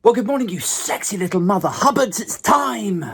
Well, good morning, you sexy little mother hubbards. It's time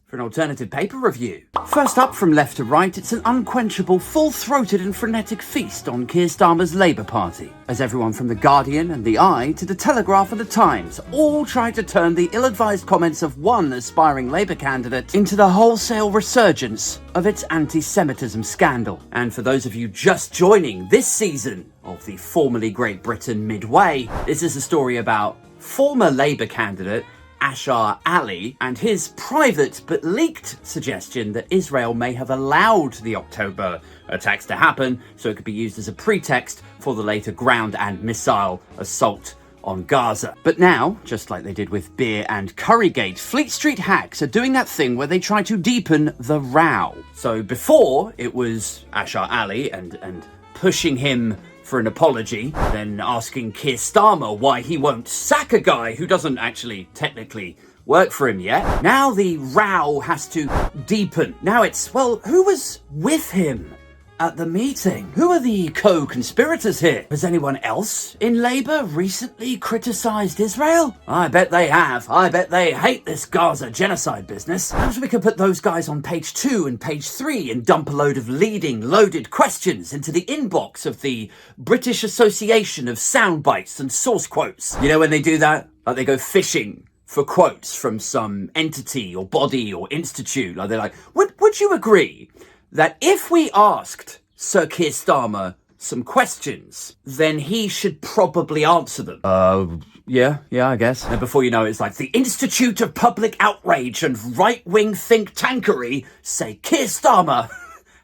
for an alternative paper review. First up, from left to right, it's an unquenchable, full-throated and frenetic feast on Keir Starmer's Labour Party, as everyone from The Guardian and The Eye to The Telegraph and The Times all tried to turn the ill-advised comments of one aspiring Labour candidate into the wholesale resurgence of its anti-Semitism scandal. And for those of you just joining this season of the formerly Great Britain Midway, this is a story about former Labour candidate Ashar Ali and his private but leaked suggestion that Israel may have allowed the October attacks to happen so it could be used as a pretext for the later ground and missile assault on Gaza. But now, just like they did with Beer and Currygate, Fleet Street hacks are doing that thing where they try to deepen the row. So before, it was Ashar Ali and pushing him for an apology, then asking Keir Starmer why he won't sack a guy who doesn't actually technically work for him yet. Now the row has to deepen. Now it's, well, who was with him at the meeting? Who are the co-conspirators here? Has anyone else in Labour recently criticised Israel? I bet they have. I bet they hate this Gaza genocide business. Perhaps we could put those guys on page 2 and page 3 and dump a load of leading, loaded questions into the inbox of the British Association of Soundbites and Source Quotes. You know when they do that? Like they go fishing for quotes from some entity or body or institute. Like they're like, would you agree that if we asked Sir Keir Starmer some questions, then he should probably answer them? Yeah, I guess. And before you know it, it's like the Institute of Public Outrage and Right-Wing Think Tankery say Keir Starmer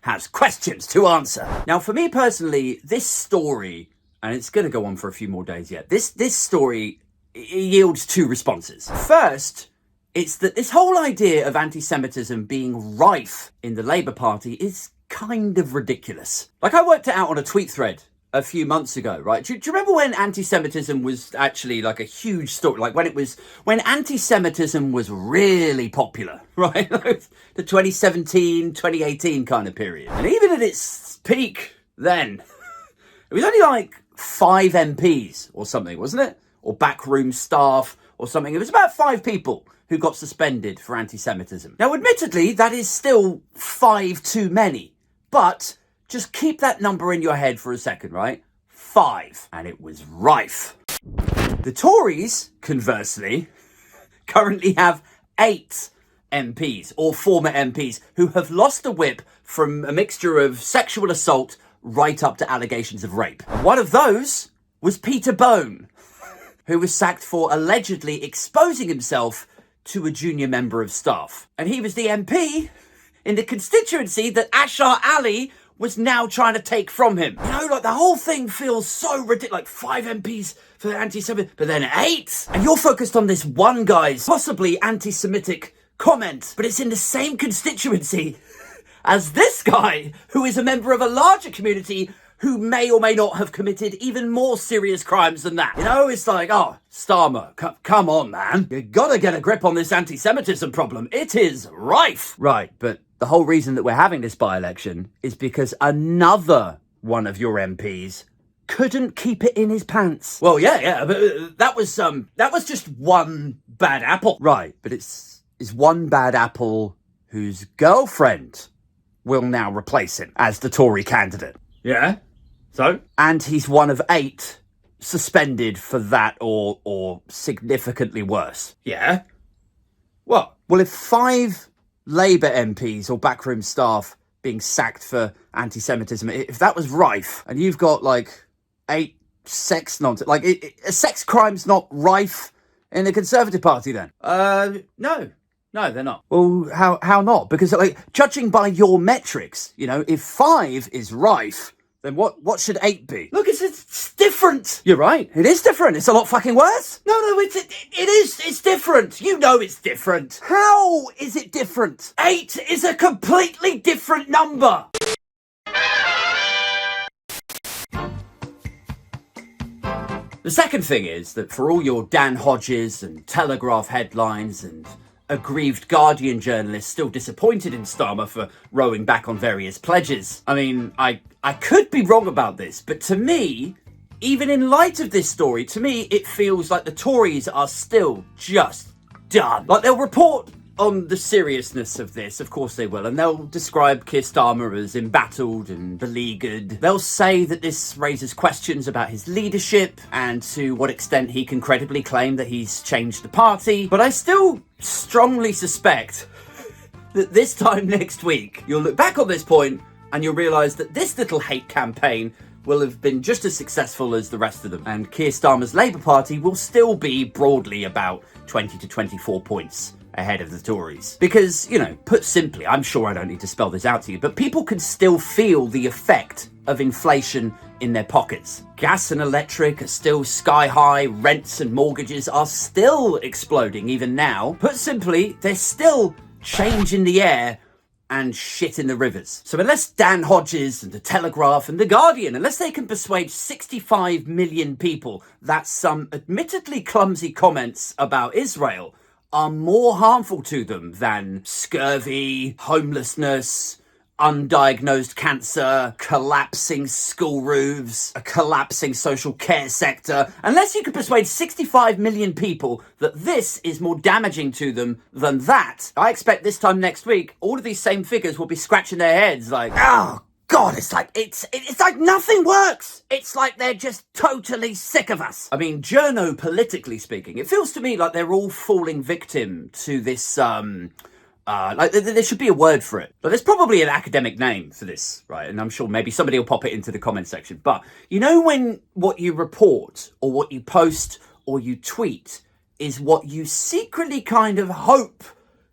has questions to answer. Now, for me personally, this story, and it's going to go on for a few more days yet, this story yields two responses. First, it's that this whole idea of anti-Semitism being rife in the Labour Party is kind of ridiculous. Like, I worked it out on a tweet thread a few months ago, right? Do you remember when anti-Semitism was actually like a huge story? Like when anti-Semitism was really popular, right? The 2017, 2018 kind of period. And even at its peak then, it was only like 5 MPs or something, wasn't it? Or backroom staff or something. It was about 5 people who got suspended for anti-Semitism. Now, admittedly, that is still 5 too many, but just keep that number in your head for a second, right? 5, and it was rife. The Tories, conversely, currently have 8 MPs, or former MPs, who have lost the whip from a mixture of sexual assault right up to allegations of rape. And one of those was Peter Bone, who was sacked for allegedly exposing himself to a junior member of staff. And he was the MP in the constituency that Ashar Ali was now trying to take from him. You know, like the whole thing feels so ridiculous. Like 5 MPs for anti-Semitic, but then 8. And you're focused on this one guy's possibly anti-Semitic comment, but it's in the same constituency as this guy, who is a member of a larger community who may or may not have committed even more serious crimes than that. You know, it's like, oh, Starmer, come on, man. You gotta get a grip on this anti-Semitism problem. It is rife. Right, but the whole reason that we're having this by-election is because another one of your MPs couldn't keep it in his pants. Well, yeah, but that was just one bad apple. Right, but it's one bad apple whose girlfriend will now replace him as the Tory candidate. Yeah? So? And he's one of 8 suspended for that or significantly worse. Yeah? What? Well, if 5 Labour MPs or backroom staff being sacked for anti-Semitism, if that was rife, and you've got like 8 sex nonsense, like a sex crime's not rife in the Conservative Party then? No, they're not. Well, how not? Because like, judging by your metrics, you know, if 5 is rife, then what should 8 be? Look, it's different. You're right. It is different. It's a lot fucking worse. No, it is. It's different. You know it's different. How is it different? 8 is a completely different number. The second thing is that for all your Dan Hodges and Telegraph headlines and aggrieved Guardian journalists still disappointed in Starmer for rowing back on various pledges, I mean, I could be wrong about this, but to me, even in light of this story, to me, it feels like the Tories are still just done. Like, they'll report on the seriousness of this, of course they will, and they'll describe Keir Starmer as embattled and beleaguered. They'll say that this raises questions about his leadership and to what extent he can credibly claim that he's changed the party. But I still strongly suspect that this time next week, you'll look back on this point and you'll realise that this little hate campaign will have been just as successful as the rest of them. And Keir Starmer's Labour Party will still be broadly about 20 to 24 points ahead of the Tories. Because, you know, put simply, I'm sure I don't need to spell this out to you, but people can still feel the effect of inflation in their pockets. Gas and electric are still sky high, rents and mortgages are still exploding even now. Put simply, there's still change in the air and shit in the rivers. So unless Dan Hodges and The Telegraph and The Guardian, unless they can persuade 65 million people that some admittedly clumsy comments about Israel are more harmful to them than scurvy, homelessness, undiagnosed cancer, collapsing school roofs, a collapsing social care sector. Unless you could persuade 65 million people that this is more damaging to them than that, I expect this time next week, all of these same figures will be scratching their heads like, oh God, it's like nothing works. It's like they're just totally sick of us. I mean, journo-politically speaking, it feels to me like they're all falling victim to this, like there should be a word for it. But there's probably an academic name for this, right? And I'm sure maybe somebody will pop it into the comment section. But you know when what you report or what you post or you tweet is what you secretly kind of hope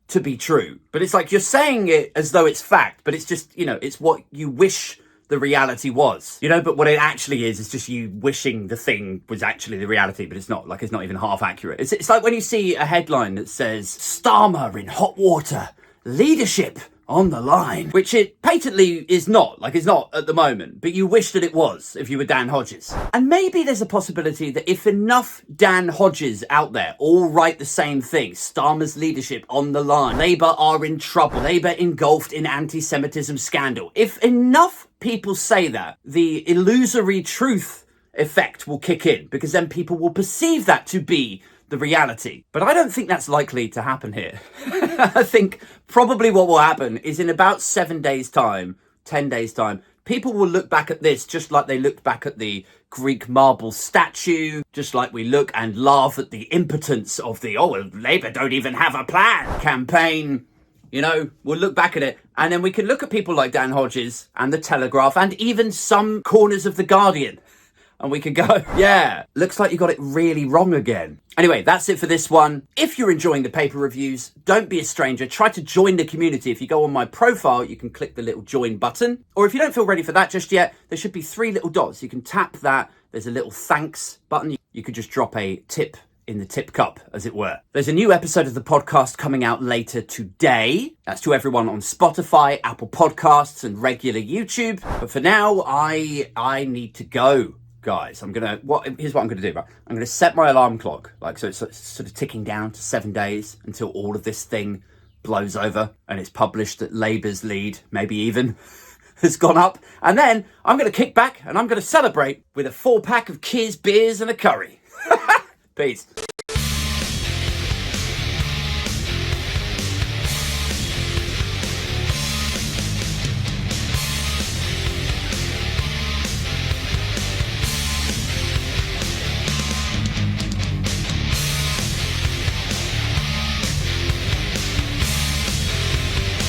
to be true, but it's like you're saying it as though it's fact, but it's just, you know, it's what you wish the reality was, you know, but what it actually is just you wishing the thing was actually the reality, but it's not, like it's not even half accurate. It's like when you see a headline that says Starmer in hot water, leadership on the line, which it patently is not, like it's not at the moment, but you wish that it was if you were Dan Hodges. And maybe there's a possibility that if enough Dan Hodges out there all write the same thing, Starmer's leadership on the line, Labour are in trouble, Labour engulfed in anti-Semitism scandal, if enough people say that, the illusory truth effect will kick in, because then people will perceive that to be the reality. But I don't think that's likely to happen here. I think probably what will happen is in about 7 days' time, 10 days' time, people will look back at this just like they looked back at the Greek marble statue, just like we look and laugh at the impotence of the, oh, well, Labour don't even have a plan campaign. You know, we'll look back at it and then we can look at people like Dan Hodges and The Telegraph and even some corners of The Guardian. And we could go, yeah, looks like you got it really wrong again. Anyway, that's it for this one. If you're enjoying the paper reviews, don't be a stranger. Try to join the community. If you go on my profile, you can click the little join button. Or if you don't feel ready for that just yet, there should be 3 little dots. You can tap that. There's a little thanks button. You could just drop a tip in the tip cup, as it were. There's a new episode of the podcast coming out later today. That's to everyone on Spotify, Apple Podcasts, and regular YouTube. But for now, I need to go. Guys, here's what I'm gonna do, right? I'm gonna set my alarm clock, like, so it's sort of ticking down to 7 days until all of this thing blows over and it's published that Labour's lead, maybe even, has gone up. And then I'm gonna kick back and I'm gonna celebrate with a 4-pack of Keir's beers and a curry. Peace.